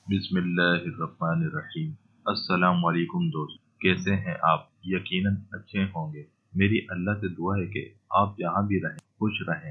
बिस्मिल्लाहिर्रहमानिर्रहीम। अस्सलाम वालेकुम दोस्त, कैसे हैं आप? यकीनन अच्छे होंगे। मेरी अल्लाह से दुआ है कि आप जहाँ भी रहें खुश रहें।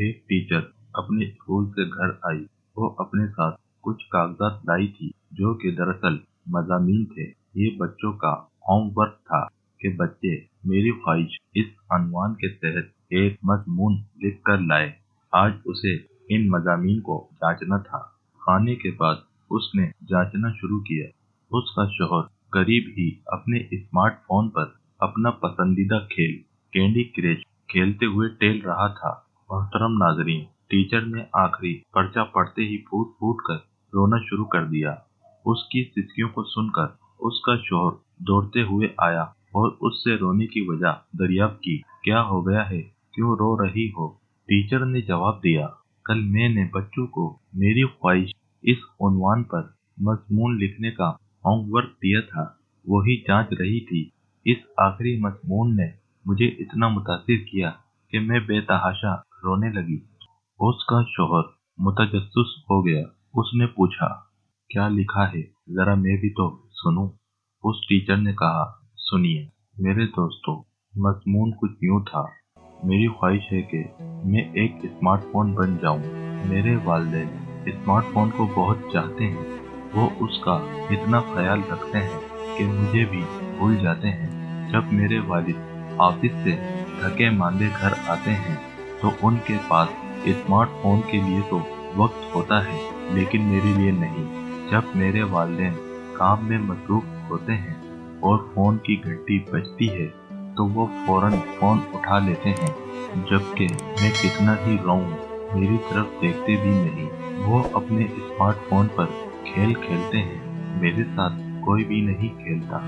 एक टीचर अपने स्कूल से घर आई। वो अपने साथ कुछ कागजात लाई थी जो कि दरअसल मज़ामीन थे। ये बच्चों का होमवर्क था कि बच्चे मेरी ख्वाहिश इस अनवान के तहत एक मज़मून लिख कर लाए। आज उसे इन मज़ामीन को जांचना था। खाने के बाद उसने जांचना शुरू किया। उसका शौहर करीब ही अपने स्मार्टफोन पर अपना पसंदीदा खेल कैंडी क्रश खेलते हुए टेल रहा था। मोहतरम नाजरीन, टीचर ने आखिरी पर्चा पढ़ते ही फूट फूट कर रोना शुरू कर दिया। उसकी सिसकियों को सुनकर उसका शौहर दौड़ते हुए आया और उससे रोने की वजह दरियाफ्त की। क्या हो गया है, क्यों रो रही हो? टीचर ने जवाब दिया, कल मैंने बच्चों को मेरी ख्वाहिश इस उन्वान पर मज़मून लिखने का होमवर्क दिया था। वही जांच रही थी। इस आखिरी मज़मून ने मुझे इतना मुतासिर किया कि मैं बेतहाशा रोने लगी। उसका शौहर मुतजस्सिस हो गया। उसने पूछा, क्या लिखा है, जरा मैं भी तो सुनूं। उस टीचर ने कहा, सुनिए मेरे दोस्तों, मज़मून कुछ यूं था। मेरी ख्वाहिश है कि मैं एक स्मार्टफोन बन जाऊं। मेरे वालिदैन स्मार्टफोन को बहुत चाहते हैं। वो उसका इतना ख्याल रखते हैं कि मुझे भी भूल जाते हैं। जब मेरे वालिद ऑफिस से थके मांदे घर आते हैं तो उनके पास स्मार्टफोन के लिए तो वक्त होता है, लेकिन मेरे लिए नहीं। जब मेरे वालिदैन काम में मसरूफ होते हैं और फोन की घंटी बजती है तो वो फौरन फोन उठा लेते हैं, जबकि मैं कितना ही रोऊं मेरी तरफ देखते भी नहीं। वो अपने स्मार्टफोन पर खेल खेलते हैं, मेरे साथ कोई भी नहीं खेलता।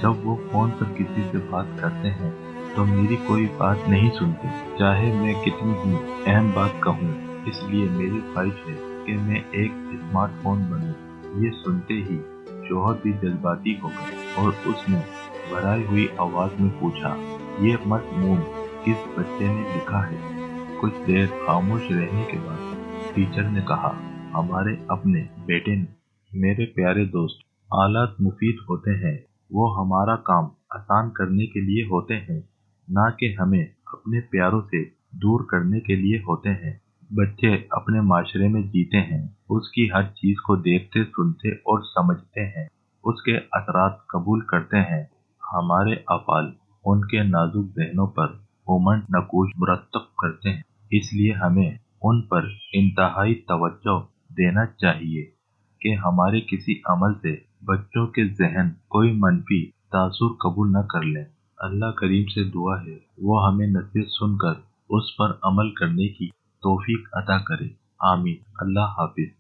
जब वो फोन पर किसी से बात करते हैं तो मेरी कोई बात नहीं सुनते, चाहे मैं कितनी ही अहम बात कहूँ। इसलिए मेरी ख्वाहिश है कि मैं एक स्मार्टफोन बनूं। ये सुनते ही शौहर भी जज्बाती हो गए और उसने भराई हुई आवाज में पूछा, ये मज़मून किस बच्चे ने लिखा है? कुछ देर खामोश रहने के बाद टीचर ने कहा, हमारे अपने बेटे ने। मेरे प्यारे दोस्त, आलात मुफीद होते हैं। वो हमारा काम आसान करने के लिए होते हैं, ना कि हमें अपने प्यारों से दूर करने के लिए होते हैं। बच्चे अपने माशरे में जीते हैं, उसकी हर चीज को देखते, सुनते और समझते हैं, उसके असरात कबूल करते हैं। हमारे अफ़ाल उनके नाजुक ज़हनों पर उमंड नकूश मुरतब करते हैं। इसलिए हमें उन पर इंतहाई तवज्जो देना चाहिए कि हमारे किसी अमल से बच्चों के ज़हन कोई मनफी तासुर कबूल न कर लें। अल्लाह करीम से दुआ है वो हमें नसीहत सुनकर उस पर अमल करने की तौफीक अता करे। आमीन। अल्लाह हाफिज।